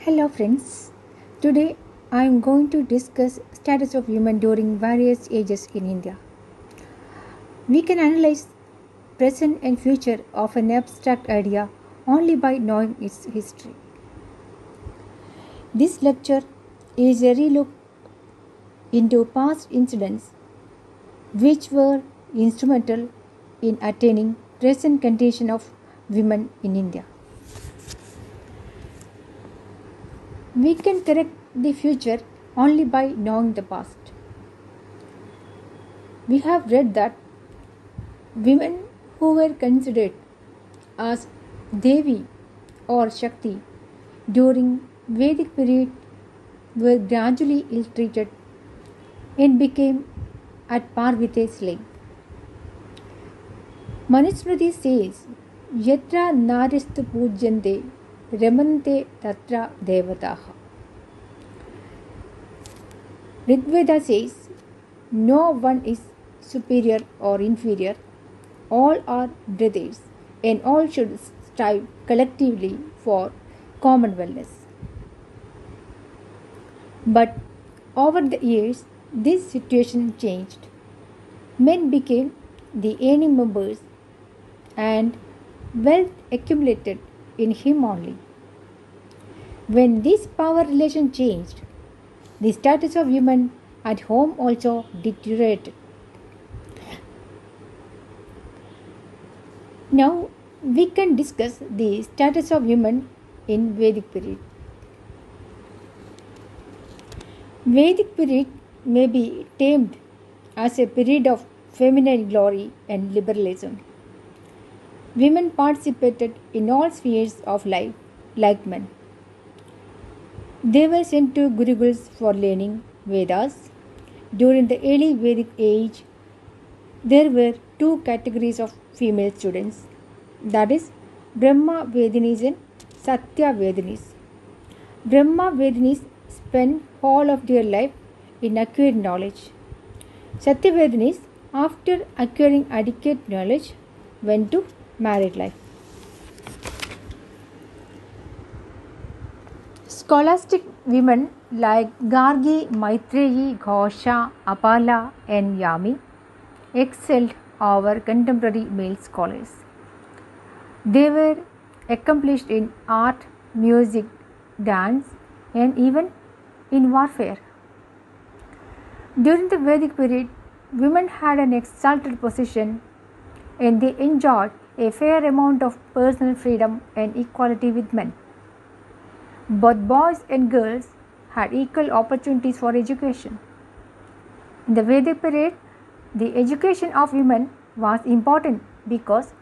Hello friends. Today I am going to discuss status of women during various ages in India. We can analyze present and future of an abstract idea only by knowing its history. This lecture is a relook into past incidents which were instrumental in attaining present condition of women in India. We can correct the future only by knowing the past. We have read that women who were considered as Devi or Shakti during Vedic period were gradually ill-treated and became at par with a slave. Manusmriti says, Yatra naristu pujyante Ramanante Tatra Devataha. Rigveda says, no one is superior or inferior, all are brothers, and all should strive collectively for common wellness. But over the years, this situation changed. Men became the only members, and wealth accumulated in him only. When this power relation changed, the status of women at home also deteriorated. Now we can discuss the status of women in Vedic period. Vedic period may be termed as a period of feminine glory and liberalism. Women participated in all spheres of life like men. They were sent to Gurukuls for learning Vedas. During the early Vedic age, there were two categories of female students, that is, Brahma Vedinis and Satya Vedinis. Brahma Vedinis spent all of their life in acquired knowledge. Satya Vedinis, after acquiring adequate knowledge, went to married life. Scholastic women like Gargi, Maitreyi, Ghosha, Apala, and Yami excelled over contemporary male scholars. They were accomplished in art, music, dance, and even in warfare. During the Vedic period, women had an exalted position and they enjoyed a fair amount of personal freedom and equality with men. Both boys and girls had equal opportunities for education. In the Vedic period, the education of women was important because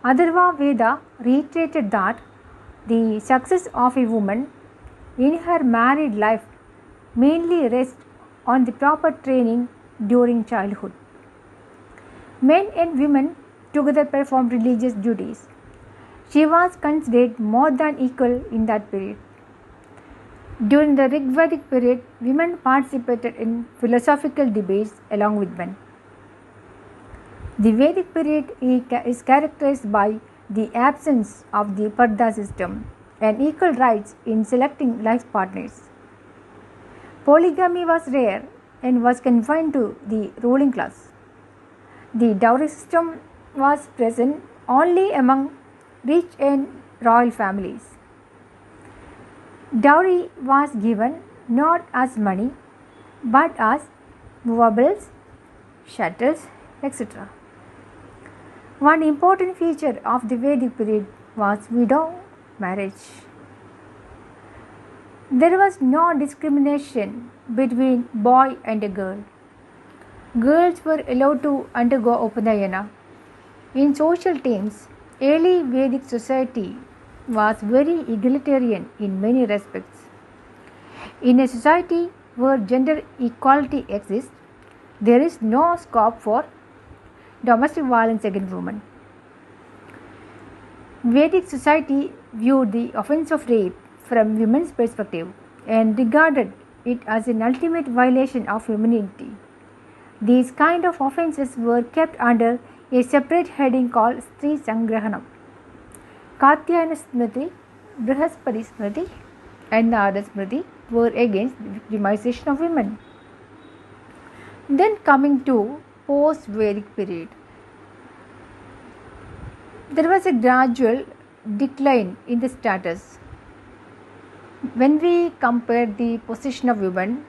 Atharva Veda reiterated that the success of a woman in her married life mainly rests on the proper training during childhood. Men and women together performed religious duties. She was considered more than equal in that period. During the Rigvedic period, women participated in philosophical debates along with men. The Vedic period is characterized by the absence of the Parda system and equal rights in selecting life partners. Polygamy was rare and was confined to the ruling class. The dowry system was present only among rich and royal families. Dowry was given not as money but as movables, chattels, etc. One important feature of the Vedic period was widow marriage. There was no discrimination between boy and a girl. Girls were allowed to undergo Upanayana. In social terms, early Vedic society was very egalitarian in many respects. In a society where gender equality exists, there is no scope for domestic violence against women. Vedic society viewed the offense of rape from women's perspective and regarded it as an ultimate violation of femininity. These kind of offenses were kept under a separate heading called Stri Sangrahanam. Katyayana Smriti, Brihaspati Smriti, and Narada Smriti were against the victimization of women. Then coming to post-Vedic period, there was a gradual decline in the status. When we compare the position of women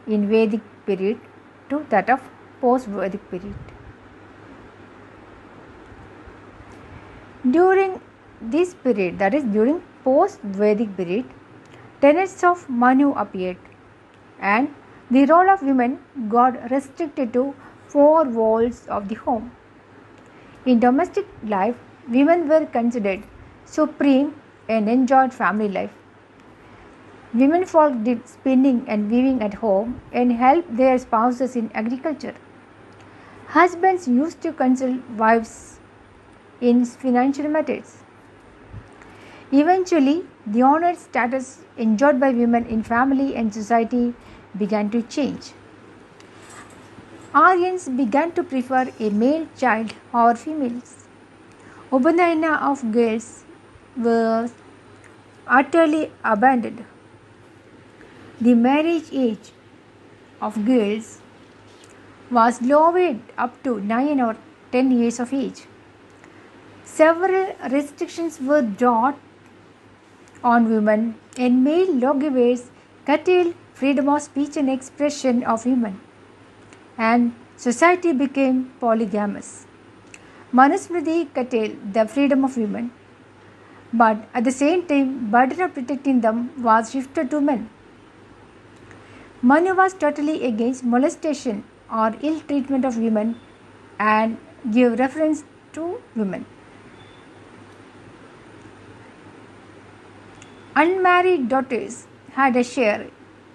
in Vedic period to that of post-Vedic period. During this period, that is during post-Vedic period, tenets of Manu appeared and the role of women got restricted to four walls of the home. In domestic life, women were considered supreme and enjoyed family life. Women folk did spinning and weaving at home and helped their spouses in agriculture. Husbands used to consult wives in financial matters. Eventually, the honored status enjoyed by women in family and society began to change. Aryans began to prefer a male child or females. Upanayana of girls was utterly abandoned. The marriage age of girls was lowered up to 9 or 10 years of age. Several restrictions were brought on women and male lawgivers curtailed freedom of speech and expression of women, and society became polygamous. Manusmriti curtailed the freedom of women, but at the same time burden of protecting them was shifted to men. Manu was totally against molestation or ill treatment of women and gave reference to women. Unmarried daughters had a share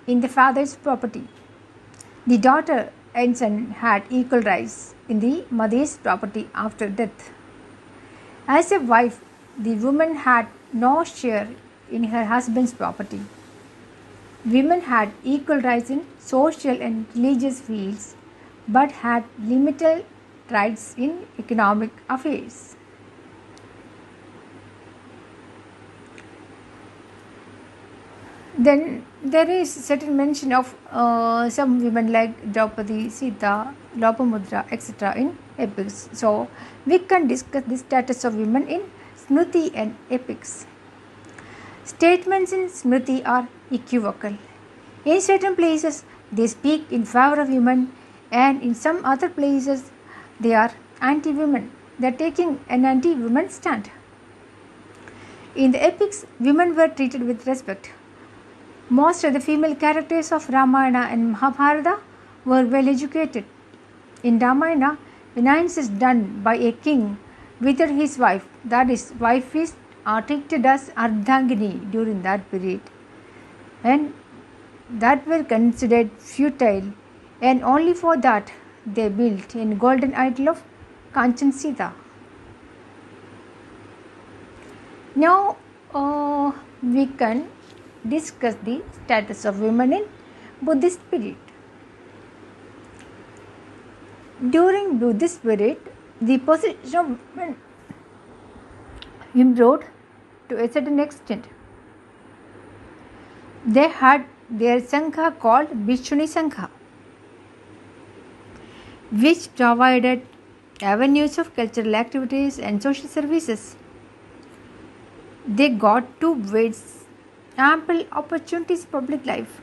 in the father's property. The daughter and son had equal rights in the mother's property after death. As a wife, the woman had no share in her husband's property. Women had equal rights in social and religious fields but had limited rights in economic affairs. Then there is certain mention of some women like Draupadi, Sita, Lopamudra, etc. in epics. So we can discuss the status of women in Smriti and epics. Statements in Smriti are equivocal. In certain places they speak in favor of women, and in some other places they are anti-women. They are taking an anti-women stand. In the epics, women were treated with respect. Most of the female characters of Ramayana and Mahabharata were well educated. In Ramayana, penance is done by a king with his wife, that is, wife is treated as Ardhangini during that period, and that were considered futile, and only for that they built a golden idol of Kanchan Sita. Now we can discuss the status of women in Buddhist period. During Buddhist period, the position of women improved to a certain extent. They had their Sangha called Bhikshuni Sangha, which provided avenues of cultural activities and social services. They got to waste ample opportunities in public life.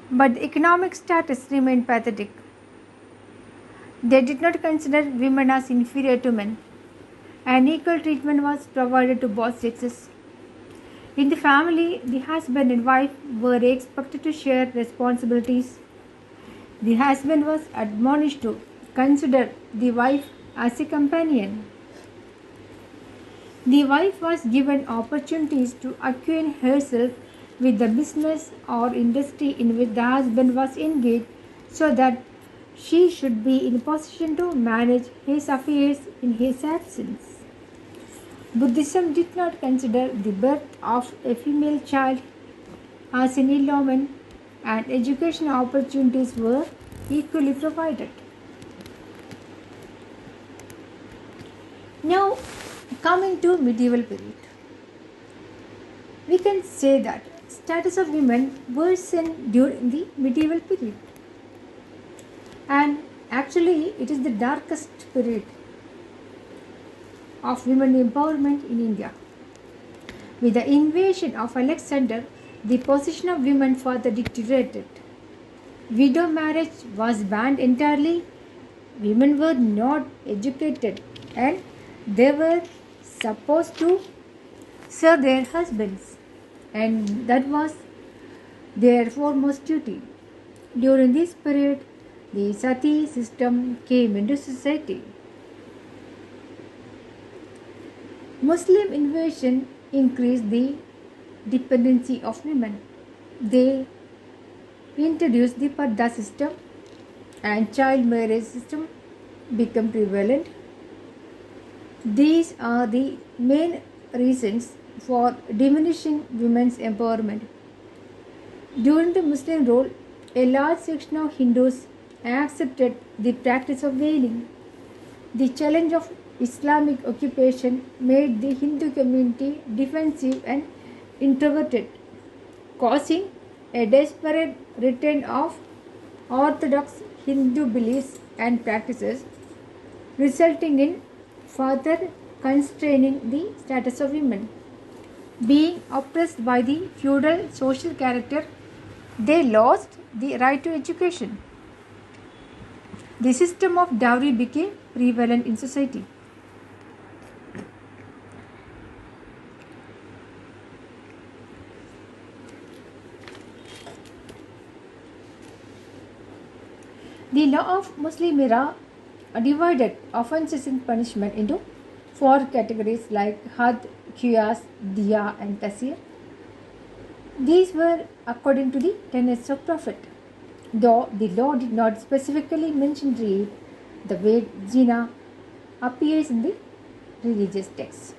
But the economic status remained pathetic. They did not consider women as inferior to men, and equal treatment was provided to both sexes. In the family, the husband and wife were expected to share responsibilities. The husband was admonished to consider the wife as a companion. The wife was given opportunities to acquaint herself with the business or industry in which the husband was engaged, so that she should be in position to manage his affairs in his absence. Buddhism did not consider the birth of a female child as an ill omen, and educational opportunities were equally provided. Now, coming to medieval period. We can say that status of women worsened during the medieval period, and actually it is the darkest period of women empowerment in India. With the invasion of Alexander, the position of women further deteriorated. Widow marriage was banned entirely. Women were not educated and they were supposed to serve their husbands, and that was their foremost duty. During this period, the sati system came into society. Muslim invasion increased the dependency of women. They introduced the Parda system and child marriage system became prevalent. These are the main reasons for diminishing women's empowerment. During the Muslim rule, a large section of Hindus accepted the practice of veiling. The challenge of Islamic occupation made the Hindu community defensive and introverted, causing a desperate return of orthodox Hindu beliefs and practices, resulting in further constraining the status of women. Being oppressed by the feudal social character, they lost the right to education. The system of dowry became prevalent in society. The law of Muslim era divided offences and punishment into four categories like had, qiyas, diya, and tasir. These were according to the tenets of Prophet. Though the law did not specifically mention rape, the word zina appears in the religious texts.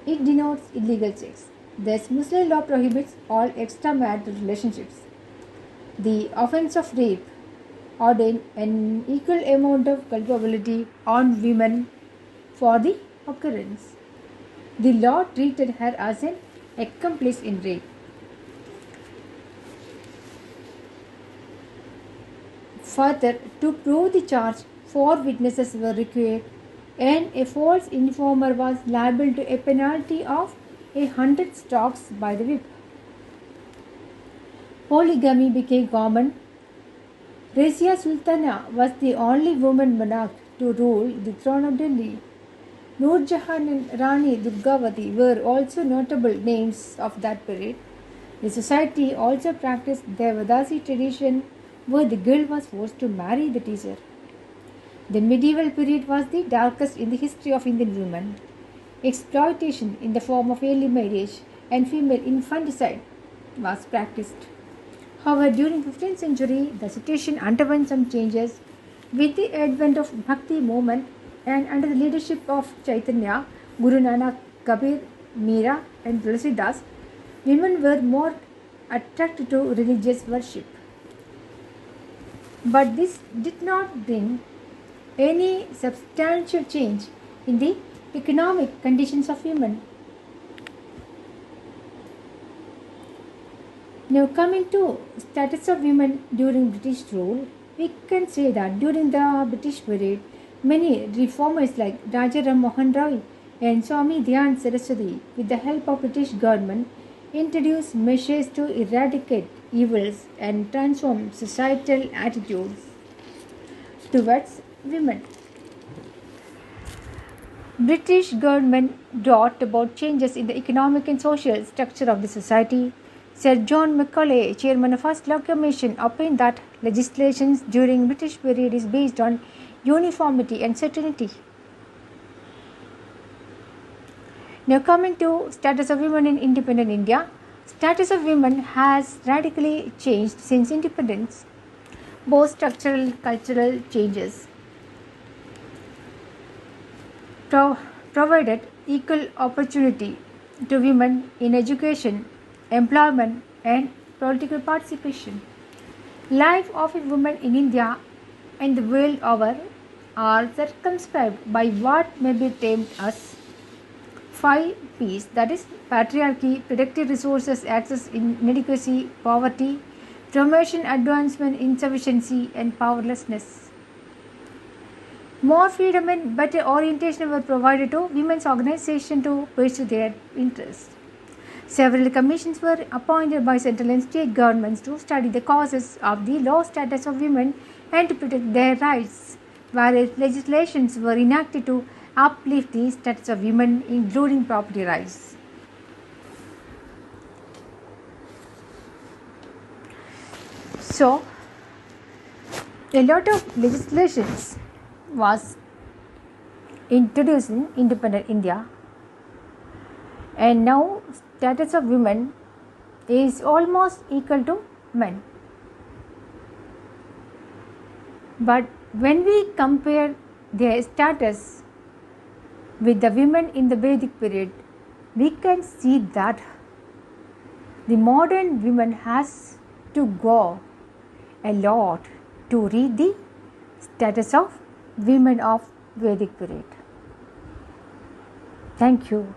It denotes illegal sex. Thus, Muslim law prohibits all extramarital relationships. The offense of rape ordained an equal amount of culpability on women for the occurrence. The law treated her as an accomplice in rape. Further, to prove the charge, 4 witnesses were required, and a false informer was liable to a penalty of 100 strokes by the whip. Polygamy became common. Razia Sultana was the only woman monarch to rule the throne of Delhi. Noor Jahan and Rani Durgavati were also notable names of that period. The society also practiced Devadasi tradition, where the girl was forced to marry the teacher. The medieval period was the darkest in the history of Indian women. Exploitation in the form of early marriage and female infanticide was practiced. However, during 15th century, the situation underwent some changes. With the advent of Bhakti movement and under the leadership of Chaitanya, Guru Nanak, Kabir, Meera and Tulsidas, women were more attracted to religious worship. But this did not bring any substantial change in the economic conditions of women. Now, coming to status of women during British rule, we can say that during the British period, many reformers like Raja Ram Mohan Roy and Swami Dhyan Saraswati, with the help of British government, introduced measures to eradicate evils and transform societal attitudes towards women. British government brought about changes in the economic and social structure of the society. Sir John Macaulay, chairman of First Law Commission, opined that legislation during British period is based on uniformity and certainty. Now, coming to status of women in independent India, status of women has radically changed since independence. Both structural and cultural changes provided equal opportunity to women in education, employment and political participation. Life of a woman in India and the world over are circumscribed by what may be termed as 5 P's, that is patriarchy, productive resources, access, inadequacy, poverty, promotion, advancement, insufficiency, and powerlessness. More freedom and better orientation were provided to women's organizations to pursue their interests. Several commissions were appointed by central and state governments to study the causes of the low status of women and to protect their rights. Various legislations were enacted to uplift the status of women, including property rights. So, a lot of legislations was introduced in independent India, and now status of women is almost equal to men. But when we compare their status with the women in the Vedic period, we can see that the modern women has to go a lot to reach the status of women of Vedic period. Thank you.